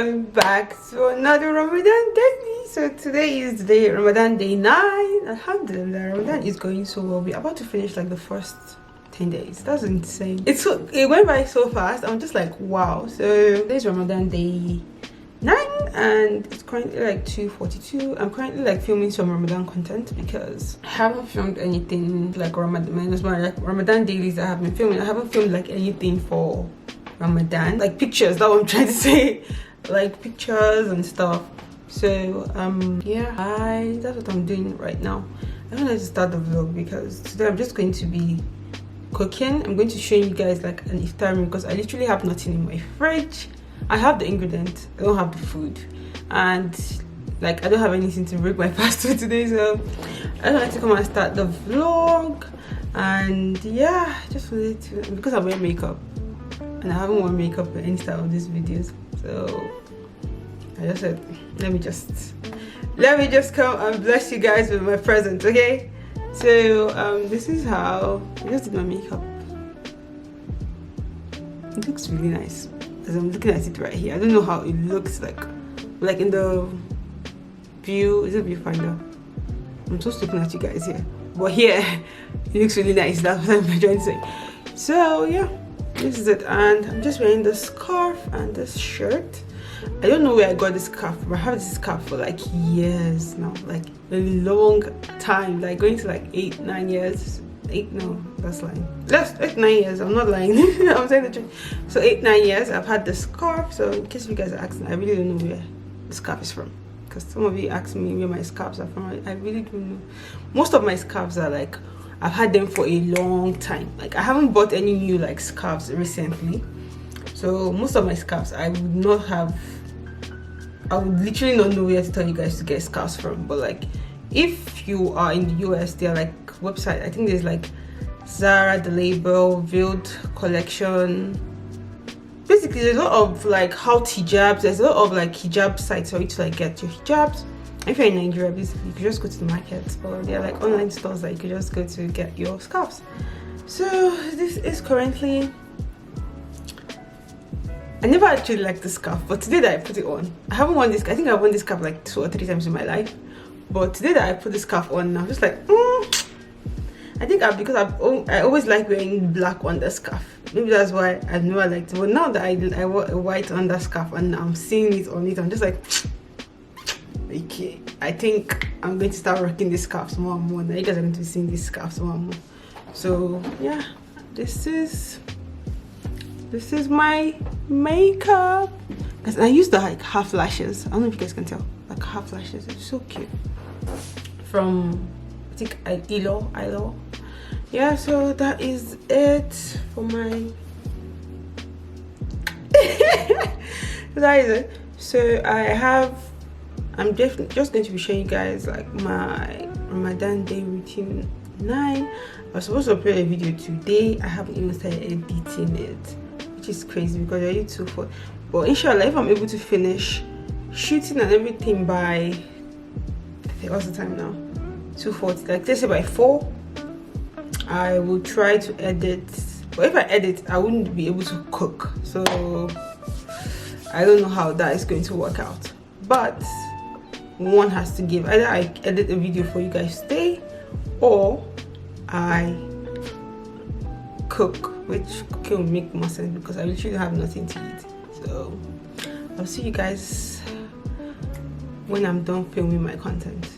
welcome back to another Ramadan Daily. So today is day Ramadan day 9. Alhamdulillah, Ramadan is going so well. We're about to finish like the first 10 days. That's insane. It went by so fast. I'm just like, wow. So today's Ramadan day 9 and it's currently like 2:42. I'm currently like filming some Ramadan content because I haven't filmed anything like Ramadan dailies that I have been filming. I haven't filmed like anything for Ramadan, like pictures, that's what I'm trying to say, like pictures and stuff. So yeah, that's what I'm doing right now. I wanted to start the vlog because today I'm just going to be cooking. I'm going to show you guys like an iftar meal because I literally have nothing in my fridge. I have the ingredients, I don't have the food, and like I don't have anything to break my fast for today. So I wanted to come and start the vlog. And yeah, just wanted to, because I'm wearing makeup and I haven't worn makeup for any style of these videos, so I just said let me just come and bless you guys with my present. Okay, so this is how I just did my makeup. It looks really nice as I'm looking at it right here. I don't know how it looks like in the view. Is it viewfinder? I'm just looking at you guys here, but here it looks really nice. That's what I'm trying to say. So yeah, this is it, and I'm just wearing this scarf and this shirt. I don't know where I got this scarf from. I have this scarf for like years now, like a long time, like going to like 8-9 years. That's lying. That's 8-9 years. I'm not lying. I'm saying the truth. So 8-9 years I've had the scarf. So in case you guys are asking, I really don't know where the scarf is from, because some of you ask me where my scarves are from. I really don't know. Most of my scarves are like, I've had them for a long time. Like I haven't bought any new like scarves recently. So most of my scarves I would literally not know where to tell you guys to get scarves from. But like if you are in the US, they're like website. I think there's like Zara, The Label, Veiled Collection. Basically there's a lot of like how hijabs. There's a lot of like hijab sites for you to like get your hijabs. If you're in Nigeria, basically you could just go to the market, or there are like online stores that you could just go to get your scarves. So this is currently, I never actually liked the scarf, but today that I put it on, I haven't worn this. I think I've worn this scarf like 2 or 3 times in my life, but today that I put the scarf on, I'm just like, I think because I always like wearing black under scarf. Maybe that's why I've never liked it. But now that I wore a white under scarf and I'm seeing it on it, I'm just like, okay, I think I'm going to start rocking these scarves more and more. Now you guys are going to be seeing these scarves more and more. So yeah, this is my makeup. And I use the like half lashes. I don't know if you guys can tell, like half lashes. It's so cute. From I think ILO. Yeah, so that is it for my that is it. So I'm just going to be showing you guys like my Ramadan day routine 9. I was supposed to upload a video today. I haven't even started editing it, which is crazy because I need to. But inshallah, if I'm able to finish shooting and everything by, what's the time now? 2:40. Like let's say by 4, I will try to edit. But if I edit, I wouldn't be able to cook. So I don't know how that is going to work out. But one has to give. Either I edit a video for you guys today, or I cook, which cooking will make more sense because I literally have nothing to eat. So I'll see you guys when I'm done filming my content.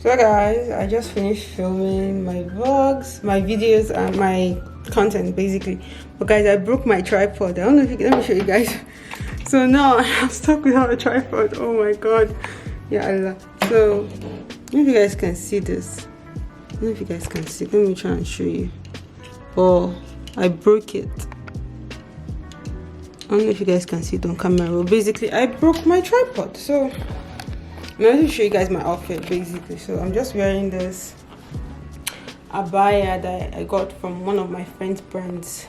So guys, I just finished filming my vlogs, my videos, and my content basically. But guys, I broke my tripod. I don't know if you can, let me show you guys. So now I'm stuck without a tripod. Oh my god. Yeah, Allah. So I don't know if you guys can see this. I don't know if you guys can see. Let me try and show you. Oh, I broke it. I don't know if you guys can see it on camera. But basically I broke my tripod. So I'm going to show you guys my outfit basically. So I'm just wearing this abaya that I got from one of my friend's brands.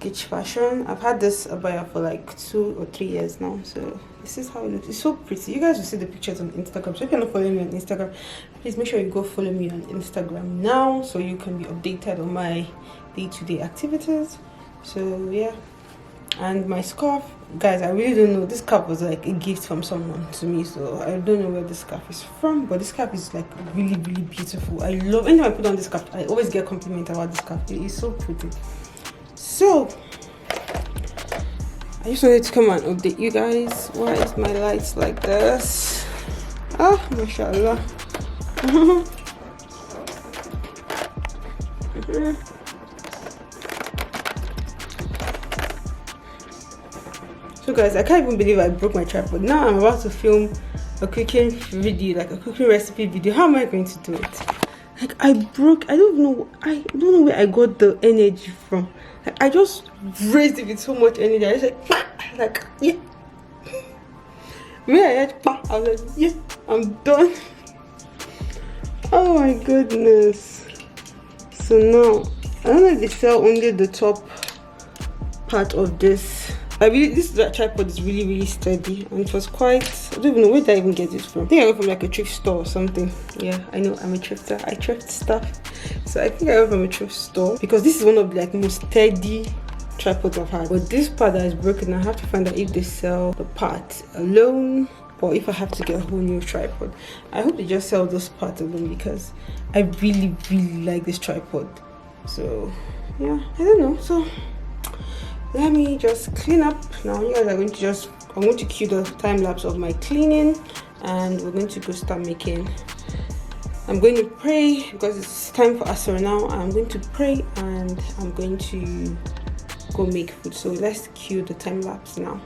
package fashion. I've had this abaya for like 2 or 3 years now, so this is how it looks. It's so pretty. You guys will see the pictures on Instagram, so if you're not following me on Instagram, please make sure you go follow me on Instagram now, so you can be updated on my day-to-day activities. So yeah, and my scarf, guys, I really don't know. This scarf was like a gift from someone to me, so I don't know where this scarf is from, but this scarf is like really beautiful. I love, anytime I put on this scarf, I always get compliment about this scarf. It is so pretty. So I just wanted to come and update you guys. Why is my lights like this? Ah, mashallah. So guys, I can't even believe I broke my tripod. Now I'm about to film a cooking video, like a cooking recipe video. How am I going to do it? Like I don't know where I got the energy from. Like I just raised it with so much energy. I was like yeah. When I had I was like, yeah, I'm done. Oh my goodness. So now I don't know if they sell only the top part of this. This tripod is really sturdy, and it was quite, I don't even know where did I even get this from. I think I got from like a thrift store or something. Yeah, I know I'm a thrifter. I thrift stuff, so I think I got from a thrift store, because this is one of the like most sturdy tripods I've had. But this part that is broken, I have to find out if they sell the part alone or if I have to get a whole new tripod. I hope they just sell this part alone, because I really like this tripod. So yeah, I don't know. So let me just clean up now. You guys are going to I'm going to cue the time lapse of my cleaning, and we're going to go start making. I'm going to pray because it's time for Asr now. I'm going to pray and I'm going to go make food. So let's cue the time lapse now.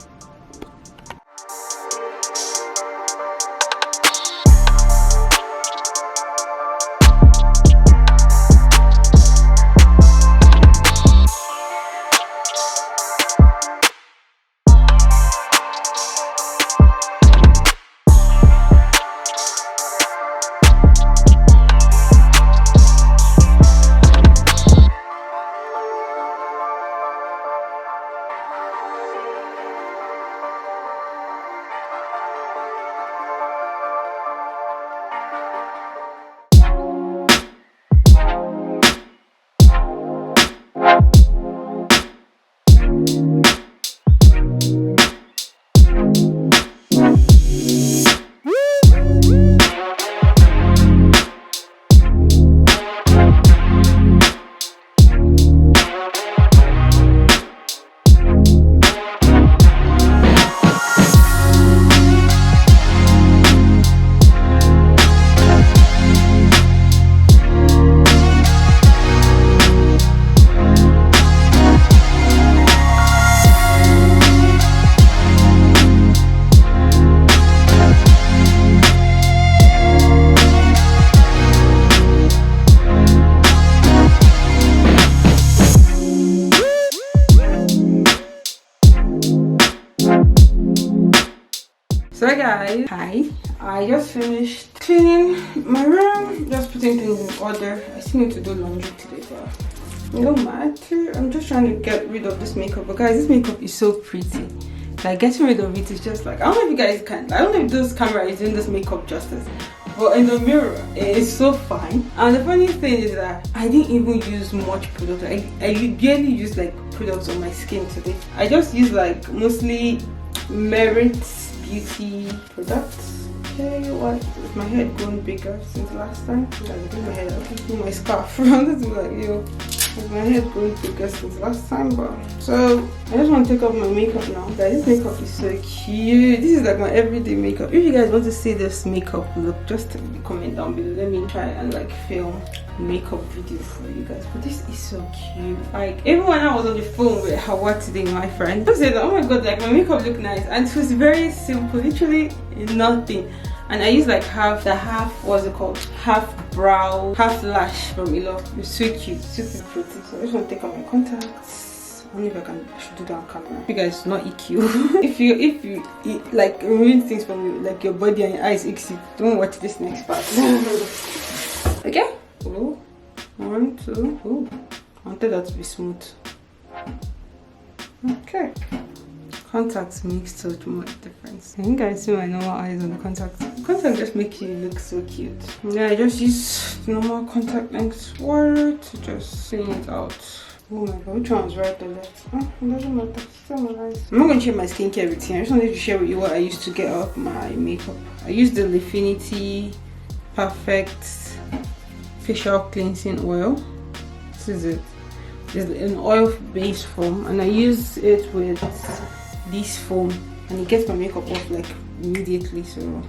So guys, hi, I just finished cleaning my room, just putting things in order. I still need to do laundry today, but no matter. I'm just trying to get rid of this makeup. But guys, this makeup is so pretty. Like getting rid of it is just like, I don't know if you guys can, I don't know if this camera is doing this makeup justice, but in the mirror it is so fine. And the funny thing is that I didn't even use much product. I barely use like products on my skin today. I just use like mostly Merit beauty products. Okay, what is my head grown bigger since last time? I do my hair, I do my scarf around it. Like, yo, is my head grown bigger since last time? But so I just want to take off my makeup now. Guys, this makeup is so cute. This is like my everyday makeup. If you guys want to see this makeup look, just comment down below. Let me try and like film makeup video for you guys. But this is so cute. Like even when I was on the phone with Hawa today, my friend, I said, oh my god, like my makeup looked nice, and it was very simple, literally nothing. And I used like half what's it called, half brow, half lash from Ilo. It's so cute, super pretty. So I just want to take out my contacts. I don't know if I should do that on camera. You guys, not EQ. if you like removing things from you, like your body and your eyes icks you, don't watch this next part. Okay. Ooh. 1, 2. Ooh. I wanted that to be smooth. Okay. Contacts make so much difference. I think I see my normal eyes on the contacts. Contacts just make you look so cute. Yeah, I just use normal contact length water to just thin it out. Oh my god, which one was right or left? Oh, it doesn't matter. Still my eyes. I'm not going to share my skincare routine. I just wanted to share with you what I used to get off my makeup. I used the Lifinity Perfect Facial Cleansing Oil. This is it. It's an oil-based foam, and I use it with this foam, and it gets my makeup off like immediately. So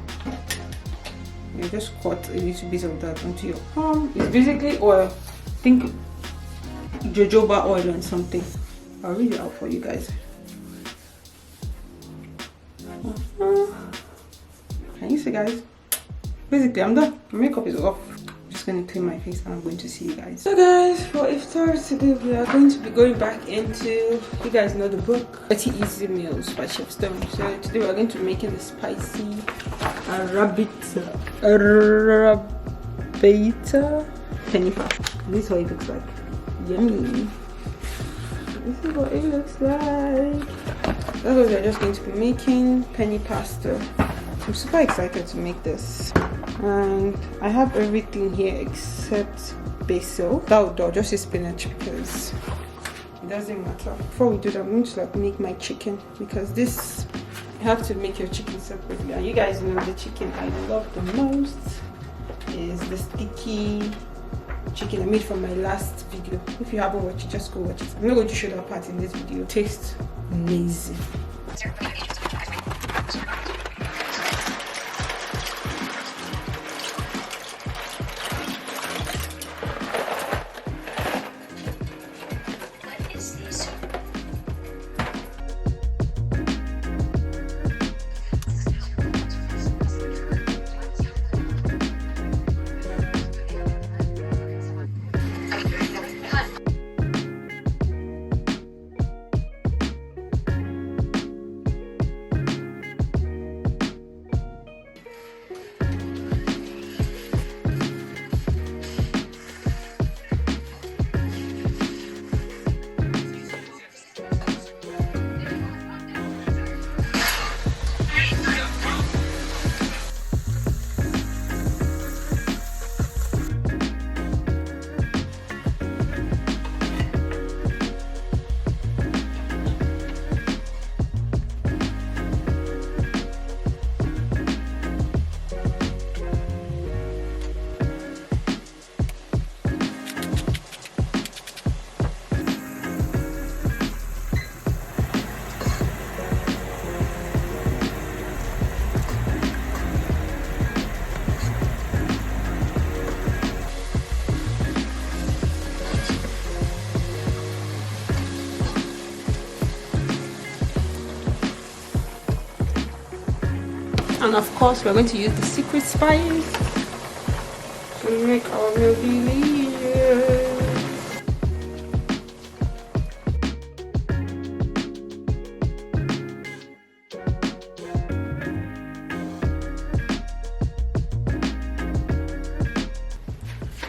yeah, just cut a little bit of that onto your palm. It's basically oil. Think jojoba oil and something. I'll read it out for you guys. Can you see, guys? Basically, I'm done. My makeup is off. I'm just gonna clean my face and I'm going to see you guys. So guys, for iftar today, we are going to be going back into, you guys know the book 30 Easy Meals by Chef Stone. So today we are going to be making the spicy Arrabbiata penny pasta. This is what it looks like. Yummy. This is what it looks like. That's what we're just going to be making, penny pasta. I'm super excited to make this. And I have everything here except basil. That would just use spinach because it doesn't matter. Before we do that, I'm going to like make my chicken, because this, you have to make your chicken separately. And you guys know the chicken I love the most is the sticky chicken I made from my last video. If you haven't watched it, just go watch it. I'm not going to show that part in this video. It tastes amazing. And of course, we're going to use the secret spice to make our meal delicious.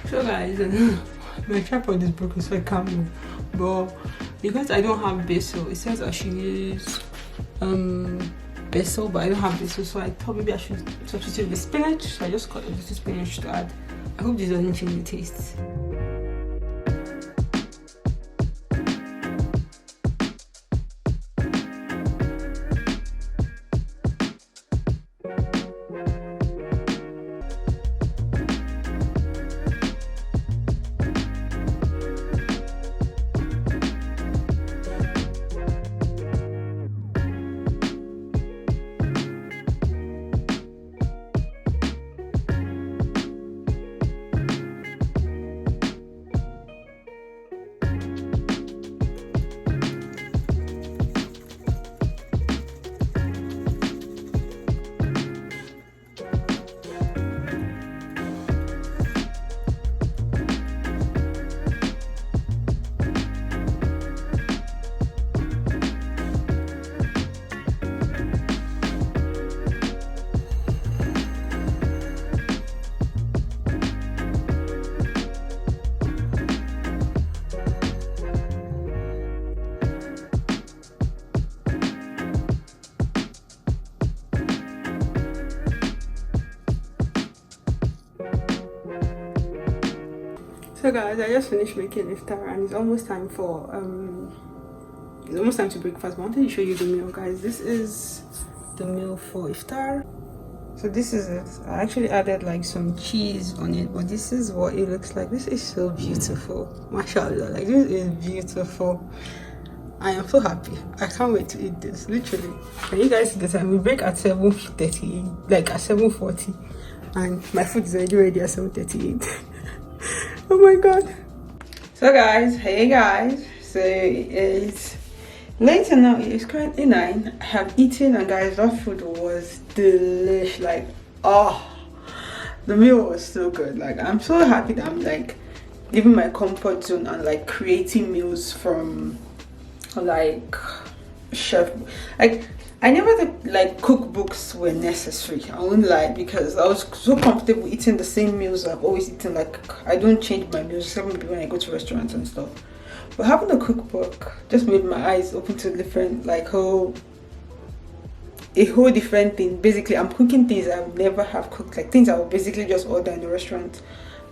So guys, my tripod is broken, so I can't move. But because I don't have basil, it says I should use basil, but I don't have basil, so I thought maybe I should substitute with spinach. So I just cut a little spinach to add. I hope this doesn't change the taste. So guys, I just finished making iftar and it's almost time for to breakfast. But I wanted to show you the meal, guys. This is the meal for iftar. So this is it. I actually added like some cheese on it, but this is what it looks like. This is so beautiful, mashallah. Like, this is beautiful. I am so happy. I can't wait to eat this, literally. And you guys see the time, we break at 7:30, like at 7:40, and my food is already ready at 7:38. Oh my god. So guys, hey guys, so it's later now. It's currently 9. I have eaten, and guys, that food was delish. Like, oh, the meal was so good. Like, I'm so happy that I'm like leaving my comfort zone and like creating meals from like chef. Like, I never thought like cookbooks were necessary, I won't lie, because I was so comfortable eating the same meals I've always eaten. Like, I don't change my meals except maybe when I go to restaurants and stuff. But having a cookbook just made my eyes open to different, like, a whole different thing. Basically, I'm cooking things I would never have cooked, like things I would basically just order in the restaurant.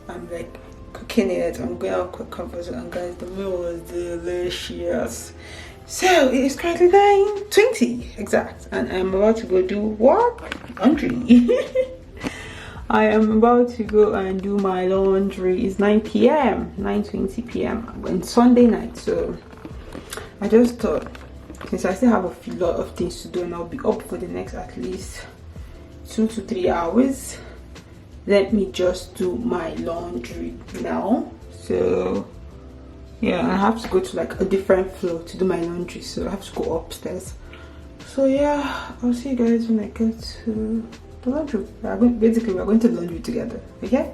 I'm like cooking it. I'm going out quick comfort, and guys, the meal was delicious. So it is currently 9:20 exact, and I'm about to go do what? Laundry. I am about to go and do my laundry. It's 9 p.m. 9:20 p.m. on Sunday night. So I just thought, since I still have a lot of things to do and I'll be up for the next at least 2 to 3 hours, let me just do my laundry now. So yeah, I have to go to like a different floor to do my laundry, so I have to go upstairs. So yeah, I'll see you guys when I get to the laundry. We're going to the laundry together, okay?